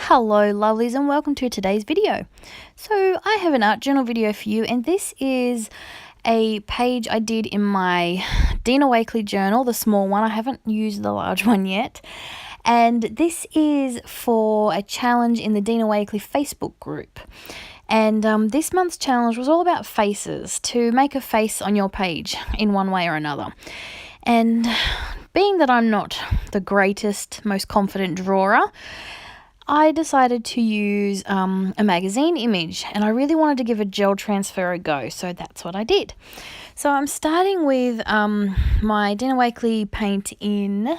Hello lovelies and welcome to today's video. So I have an art journal video for you, and this is a page I did in my Dina Wakley journal, the small one. I haven't used the large one yet. And this is for a challenge in the Dina Wakley Facebook group. And this month's challenge was all about faces, to make a face on your page in one way or another. And being that I'm not the greatest, most confident drawer, I decided to use a magazine image, and I really wanted to give a gel transfer a go, so that's what I did. So I'm starting with my Dina Wakley paint in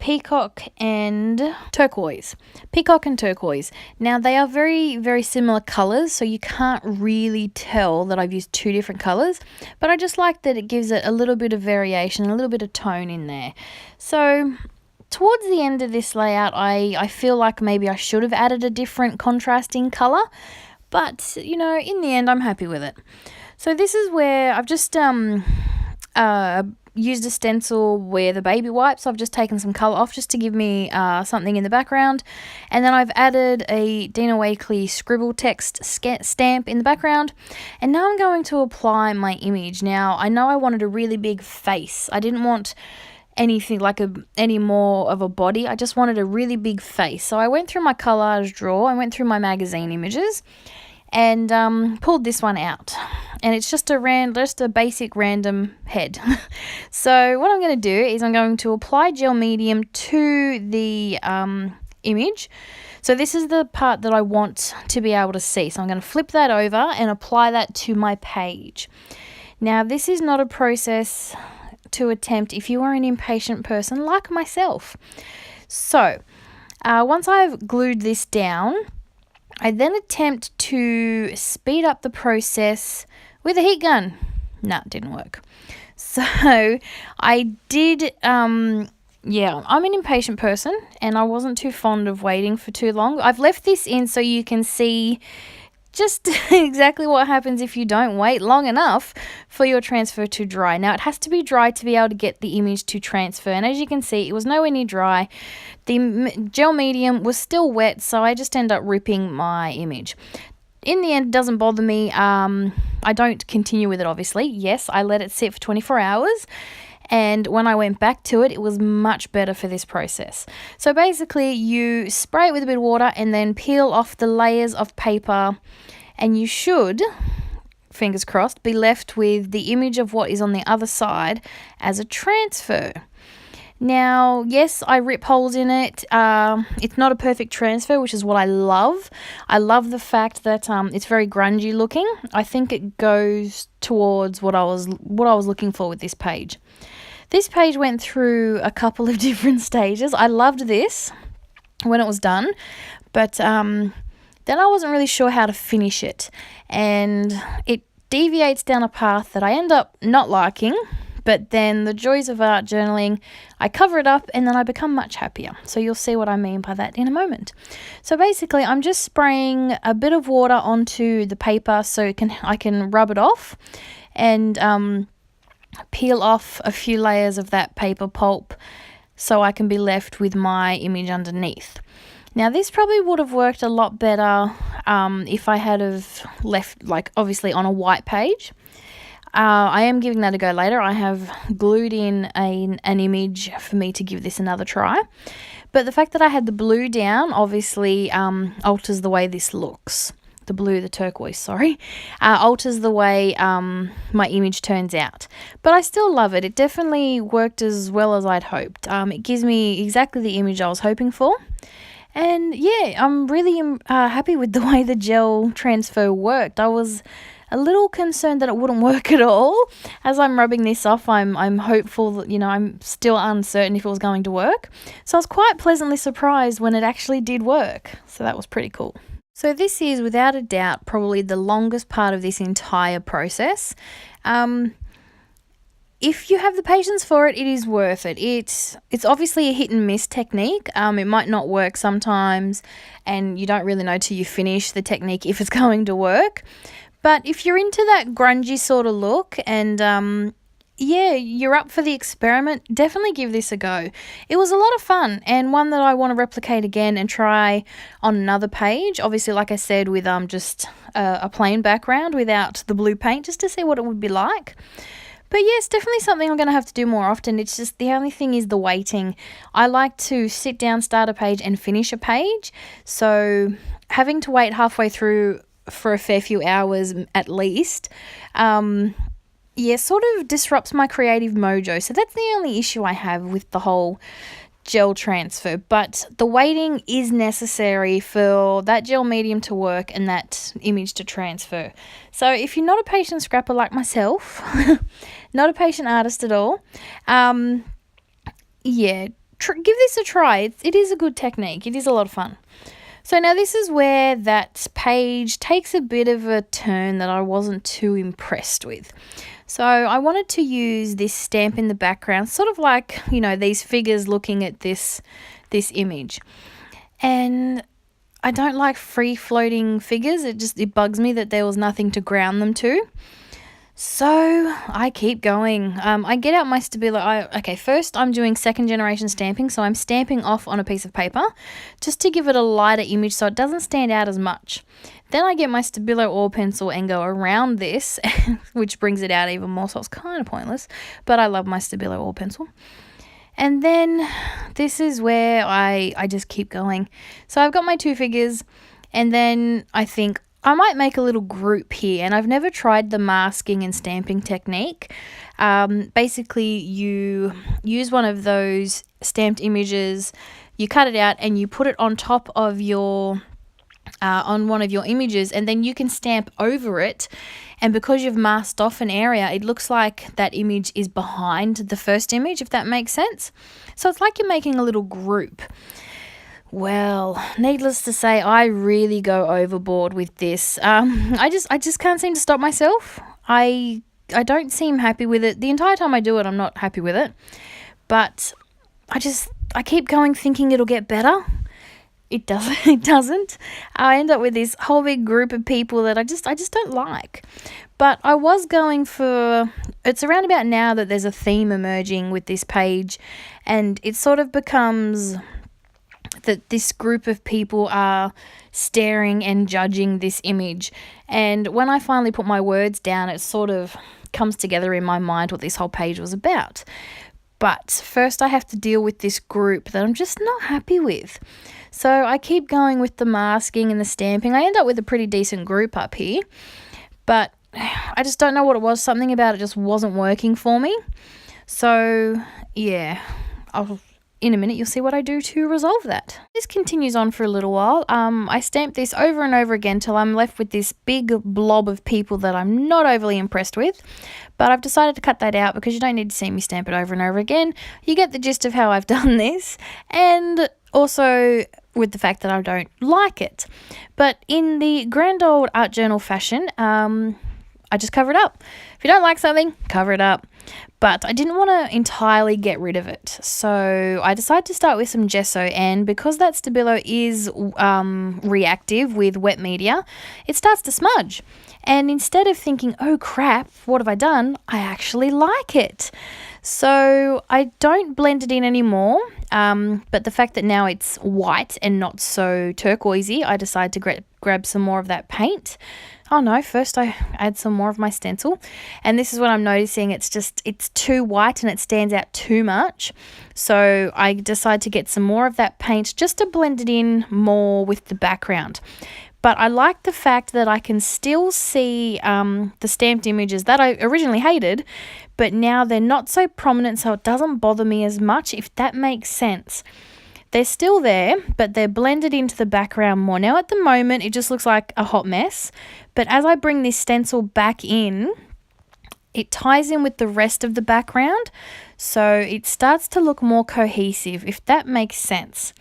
Peacock and Turquoise. Peacock and Turquoise. Now they are very, very similar colours, so you can't really tell that I've used two different colours, but I just like that it gives it a little bit of variation, a little bit of tone in there. So towards the end of this layout, I feel like maybe I should have added a different contrasting colour, but you know, in the end I'm happy with it. So this is where I've just used a stencil with the baby wipes. I've just taken some colour off just to give me something in the background, and then I've added a Dina Wakley scribble text stamp in the background, and now I'm going to apply my image. Now I know I wanted a really big face. I didn't want anything like any more of a body. I just wanted a really big face. So I went through my collage drawer, I went through my magazine images, and pulled this one out. And it's just a basic random head. So what I'm going to do is I'm going to apply gel medium to the image. So this is the part that I want to be able to see. So I'm going to flip that over and apply that to my page. Now this is not a process to attempt if you are an impatient person like myself. So once I've glued this down, I then attempt to speed up the process with a heat gun. Nah, it didn't work. So I did, I'm an impatient person, and I wasn't too fond of waiting for too long. I've left this in so you can see just exactly what happens if you don't wait long enough for your transfer to dry. Now it has to be dry to be able to get the image to transfer, and as you can see, it was nowhere near dry. The gel medium was still wet, so I just end up ripping my image. In the end, it doesn't bother me. I don't continue with it, obviously. Yes, I let it sit for 24 hours. And when I went back to it, it was much better for this process. So basically, you spray it with a bit of water and then peel off the layers of paper, and you should, fingers crossed, be left with the image of what is on the other side as a transfer. Now, yes, I rip holes in it. It's not a perfect transfer, which is what I love. I love the fact that it's very grungy looking. I think it goes towards what I was looking for with this page. This page went through a couple of different stages. I loved this when it was done, but then I wasn't really sure how to finish it, and it deviates down a path that I end up not liking. But then the joys of art journaling, I cover it up and then I become much happier. So you'll see what I mean by that in a moment. So basically, I'm just spraying a bit of water onto the paper so I can rub it off and peel off a few layers of that paper pulp so I can be left with my image underneath. Now this probably would have worked a lot better if I had have left, like, obviously on a white page. I am giving that a go later. I have glued in an image for me to give this another try. But the fact that I had the blue down obviously alters the way this looks. The turquoise, sorry, alters the way my image turns out. But I still love it. It definitely worked as well as I'd hoped. It gives me exactly the image I was hoping for. And yeah, I'm really happy with the way the gel transfer worked. I was a little concerned that it wouldn't work at all. As I'm rubbing this off, I'm hopeful that, you know, I'm still uncertain if it was going to work. So I was quite pleasantly surprised when it actually did work. So that was pretty cool. So this is without a doubt probably the longest part of this entire process. If you have the patience for it, it is worth it. It's obviously a hit and miss technique. It might not work sometimes, and you don't really know till you finish the technique if it's going to work. But if you're into that grungy sort of look, and yeah, you're up for the experiment, definitely give this a go. It was a lot of fun and one that I want to replicate again and try on another page. Obviously, like I said, with just a plain background without the blue paint, just to see what it would be like. But yeah, it's definitely something I'm going to have to do more often. It's just the only thing is the waiting. I like to sit down, start a page and finish a page. So having to wait halfway through for a fair few hours at least, yeah, sort of disrupts my creative mojo. So that's the only issue I have with the whole gel transfer. But the waiting is necessary for that gel medium to work and that image to transfer. So if you're not a patient scrapper like myself, not a patient artist at all, yeah, give this a try. It is a good technique. It is a lot of fun. So now this is where that page takes a bit of a turn that I wasn't too impressed with. So I wanted to use this stamp in the background, sort of like, you know, these figures looking at this image. And I don't like free floating figures. It bugs me that there was nothing to ground them to. So I keep going. I get out my Stabilo. Okay, first I'm doing second generation stamping. So I'm stamping off on a piece of paper just to give it a lighter image so it doesn't stand out as much. Then I get my Stabilo oil pencil and go around this, which brings it out even more. So it's kind of pointless, but I love my Stabilo oil pencil. And then this is where I just keep going. So I've got my two figures and then I think I might make a little group here, and I've never tried the masking and stamping technique. Basically, you use one of those stamped images, you cut it out, and you put it on top of your, on one of your images, and then you can stamp over it. And because you've masked off an area, it looks like that image is behind the first image, if that makes sense. So it's like you're making a little group. Well, needless to say, I really go overboard with this. I just can't seem to stop myself. I don't seem happy with it. The entire time I do it, I'm not happy with it. But I keep going thinking it'll get better. It doesn't. It doesn't. I end up with this whole big group of people that I just don't like. But I was going for, it's around about now that there's a theme emerging with this page, and it sort of becomes that this group of people are staring and judging this image. And when I finally put my words down, it sort of comes together in my mind what this whole page was about. But first I have to deal with this group that I'm just not happy with. So I keep going with the masking and the stamping. I end up with a pretty decent group up here, but I just don't know what it was. Something about it just wasn't working for me. So yeah, in a minute, you'll see what I do to resolve that. This continues on for a little while. I stamp this over and over again till I'm left with this big blob of people that I'm not overly impressed with. But I've decided to cut that out because you don't need to see me stamp it over and over again. You get the gist of how I've done this. And also with the fact that I don't like it. But in the grand old art journal fashion, I just cover it up. If you don't like something, cover it up. But I didn't want to entirely get rid of it. So I decided to start with some gesso, and because that Stabilo is reactive with wet media, it starts to smudge. And instead of thinking, oh crap, what have I done? I actually like it. So I don't blend it in anymore. But the fact that now it's white and not so turquoisey, I decided to grab some more of that paint. Oh no, first I add some more of my stencil. And this is what I'm noticing. It's too white and it stands out too much. So I decide to get some more of that paint just to blend it in more with the background. But I like the fact that I can still see the stamped images that I originally hated, but now they're not so prominent, so it doesn't bother me as much, if that makes sense. They're still there, but they're blended into the background more. Now at the moment, it just looks like a hot mess, but as I bring this stencil back in, it ties in with the rest of the background, so it starts to look more cohesive, if that makes sense.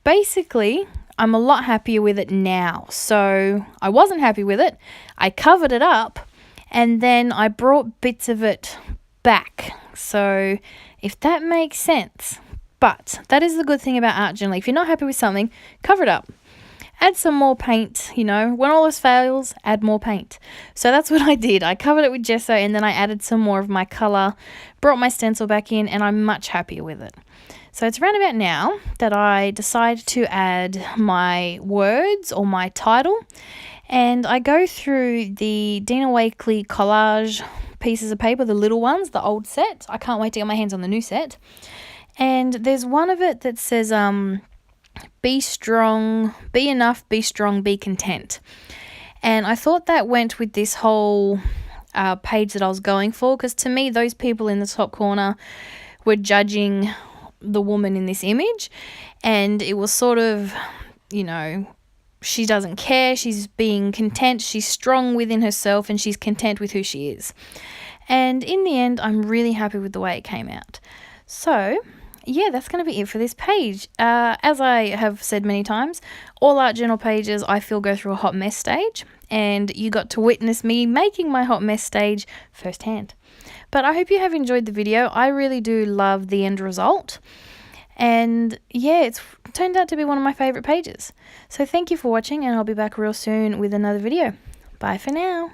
Basically, I'm a lot happier with it now. So I wasn't happy with it. I covered it up and then I brought bits of it back. So if that makes sense. But that is the good thing about art journaling. If you're not happy with something, cover it up. add some more paint, you know, when all this fails, add more paint. So that's what I did. I covered it with gesso and then I added some more of my colour, brought my stencil back in, and I'm much happier with it. So it's around about now that I decide to add my words or my title, and I go through the Dina Wakley collage pieces of paper, the little ones, the old set. I can't wait to get my hands on the new set. And there's one of it that says, be strong, be enough, be strong, be content. And I thought that went with this whole page that I was going for, because to me, those people in the top corner were judging the woman in this image, and it was sort of, you know, she doesn't care, she's being content, she's strong within herself, and she's content with who she is. And in the end, I'm really happy with the way it came out. So yeah, that's going to be it for this page. As I have said many times, all art journal pages I feel go through a hot mess stage, and you got to witness me making my hot mess stage firsthand. But I hope you have enjoyed the video. I really do love the end result. And yeah, it's turned out to be one of my favourite pages. So thank you for watching, and I'll be back real soon with another video. Bye for now.